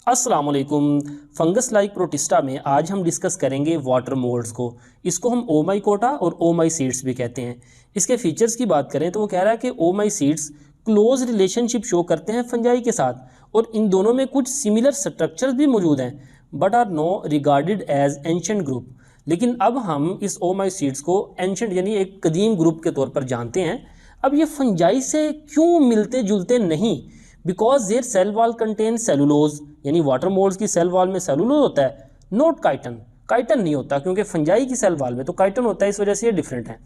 अस्सलाम वालेकुम। Fungus like protista में आज हम डिस्कस करेंगे वाटर मोल्ड्स को। इसको हम ओमाइकोटा और ओमाइसीड्स भी कहते हैं। इसके फीचर्स की बात करें तो वो कह रहा है कि ओमाइसीड्स क्लोज रिलेशनशिप शो करते हैं फंजाई के साथ और इन दोनों में कुछ सिमिलर स्ट्रक्चर्स भी मौजूद हैं but are no regarded as ancient group. लेकिन अब हम इस ओमाइसीड्स को एंशंट यानी एक कदीम ग्रुप के तौर पर जानते हैं। अब ये फंजाई से क्यों मिलते जुलते नहीं? Because their cell wall contain cellulose, यानी वाटर मोल्ड्स की सेल वॉल में सेलुलोज होता है, नॉट काइटन। काइटन नहीं होता क्योंकि फंजाई की सेल वॉल में तो काइटन होता है, इस वजह से ये डिफरेंट है।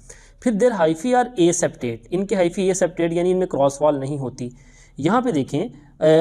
फिर देयर हाइफी आर एसेप्टेट, इनके हाइफी एसेप्टेट यानी इनमें क्रॉस वॉल नहीं होती। यहाँ पे देखें,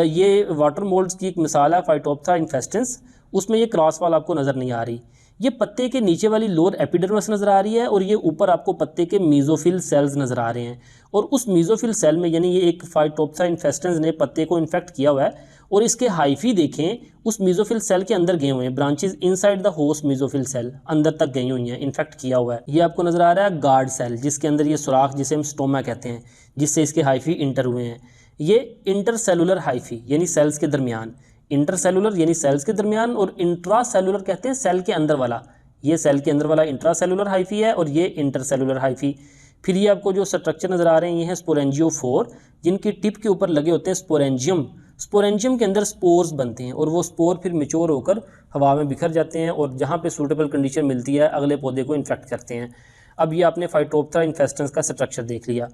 ये वाटर मोल्ड्स की एक मिसाल है फाइटोप्थरा इन्फेस्टेंस, उसमें ये क्रॉस वॉल आपको नज़र नहीं आ रही। ये पत्ते के नीचे वाली लोअर एपिडर्मिस नज़र आ रही है और ये ऊपर आपको पत्ते के मीजोफिल सेल्स नज़र आ रहे हैं। और उस मीजोफिल सेल में यानी ये एक फाइटोप्थरा इन्फेस्टेंस ने पत्ते को इन्फेक्ट किया हुआ है और इसके हाइफी देखें उस मीजोफिल सेल के अंदर गए हुए हैं, branches inside the host mesophyll cell अंदर तक गई हुई हैं, इन्फेक्ट किया हुआ है। ये आपको नज़र आ रहा है गार्ड सेल, जिसके अंदर ये सुराख जिसे हम स्टोमा कहते हैं, जिससे इसके हाइफी इंटर हुए हैं। ये इंटरसेलुलर हाइफी यानी सेल्स के दरमियान, इंटरसेलुलर यानी सेल्स के दरमियान, और इंट्रासेलुलर कहते हैं सेल के अंदर वाला। ये सेल के अंदर वाला इंट्रासेलुलर हाइफी है और ये इंटरसेलुलर हाइफी। फिर ये आपको जो स्ट्रक्चर नज़र आ रहे हैं ये हैं स्पोरेंजियोफोर, जिनकी टिप के ऊपर लगे होते हैं स्पोरेंजियम। स्पोरेंजियम के अंदर स्पोर्स बनते हैं और वो स्पोर फिर मैच्योर होकर हवा में बिखर जाते हैं और जहाँ पे सूटेबल कंडीशन मिलती है अगले पौधे को इन्फेक्ट करते हैं। अब ये आपने फाइटोप्थरा इन्फेस्टेंस का स्ट्रक्चर देख लिया।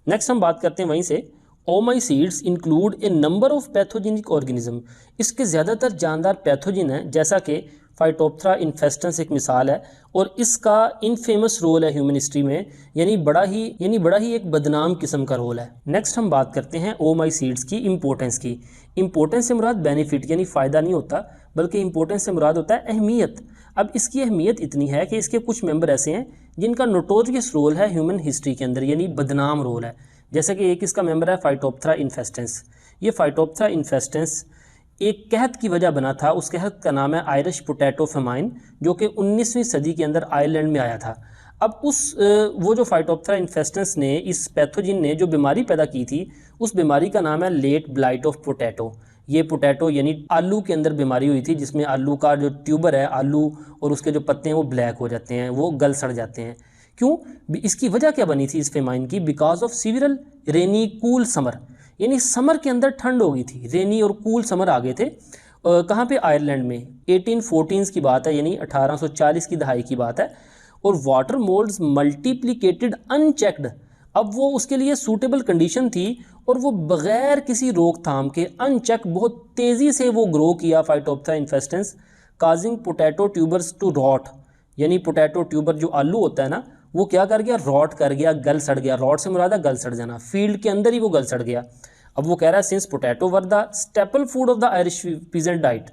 नेक्स्ट हम बात करते हैं वहीं से, oomycetes include a number of pathogenic organism. इसके ज़्यादातर जानदार पैथोजिन हैं, जैसा कि फाइटोप्थरा इन्फेस्टेंस एक मिसाल है और इसका इनफेमस रोल है ह्यूमन हिस्ट्री में, यानी बड़ा ही एक बदनाम किस्म का रोल है। नेक्स्ट हम बात करते हैं ओमाइसीड्स की इम्पोर्टेंस की। इम्पोर्टेंस से मुराद बेनिफिट यानी फ़ायदा नहीं होता, बल्कि इम्पोर्टेंस से मुराद होता है अहमियत। अब इसकी अहमियत इतनी है कि इसके कुछ मेंबर ऐसे हैं जिनका नोटोरियस रोल है ह्यूमन हिस्ट्री के अंदर, यानी बदनाम रोल है। जैसे कि एक इसका मेंबर है फाइटोप्थरा इन्फेस्टेंस। ये फाइटोप्थरा इन्फेस्टेंस एक कहत की वजह बना था, उस कहत का नाम है आयरिश पोटैटो फेमाइन, जो कि 19वीं सदी के अंदर आयरलैंड में आया था। अब वो जो फाइटोप्थरा इन्फेस्टेंस ने, इस पैथोजिन ने जो बीमारी पैदा की थी, उस बीमारी का नाम है लेट ब्लाइट ऑफ पोटैटो। ये पोटैटो यानी आलू के अंदर बीमारी हुई थी, जिसमें आलू का जो ट्यूबर है, आलू और उसके जो पत्ते हैं वो ब्लैक हो जाते हैं, वो गल सड़ जाते हैं। क्यों? इसकी वजह क्या बनी थी इस फेमाइन की? Because of several rainy cool summer, यानी समर के अंदर ठंड हो गई थी, रेनी और कूल समर आ गए थे। कहाँ पे? आयरलैंड में। 1814 की बात है, यानी 1840 की दहाई की बात है। और वाटर मोल्ड्स मल्टीप्लिकेटेड अनचेक्ड। अब वो उसके लिए सूटेबल कंडीशन थी और वो बग़ैर किसी रोकथाम के अनचेक बहुत तेज़ी से वो ग्रो किया phytophthora infestans, causing potato tubers to rot. यानी पोटैटो ट्यूबर जो आलू होता है ना, वो क्या कर गया? रॉट कर गया, गल सड़ गया। रॉट से मुराद है गल सड़ जाना, फील्ड के अंदर ही वो गल सड़ गया। अब वो कह रहा है since potato were the staple food of the Irish peasant diet.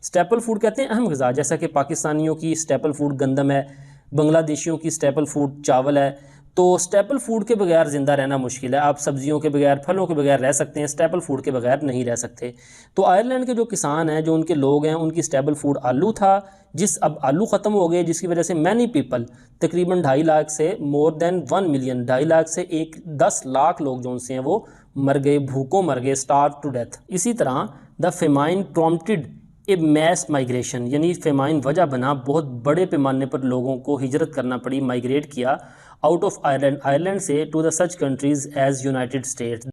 Staple food कहते हैं अहम ग़िज़ा, जैसा कि पाकिस्तानियों की स्टेपल फूड गंदम है, बांग्लादेशियों की स्टेपल फूड चावल है। तो स्टेपल फूड के बगैर ज़िंदा रहना मुश्किल है। आप सब्जियों के बगैर, फलों के बगैर रह सकते हैं, स्टेपल फूड के बगैर नहीं रह सकते। तो आयरलैंड के जो किसान हैं, जो उनके लोग हैं, उनकी स्टेपल फूड आलू था। अब आलू ख़त्म हो गए, जिसकी वजह से मैनी पीपल, तकरीबन 2.5 लाख से मोर देन 1 मिलियन, 2.5 लाख से 10 लाख लोग जो उनसे हैं वो मर गए, भूखों मर गए, स्टार्व टू डेथ। इसी तरह the famine prompted a mass migration, यानी फेमाइन वजह बना, बहुत बड़े पैमाने पर लोगों को हिजरत करना पड़ी, माइग्रेट किया आउट ऑफ आयरलैंड से to the such countries as United states.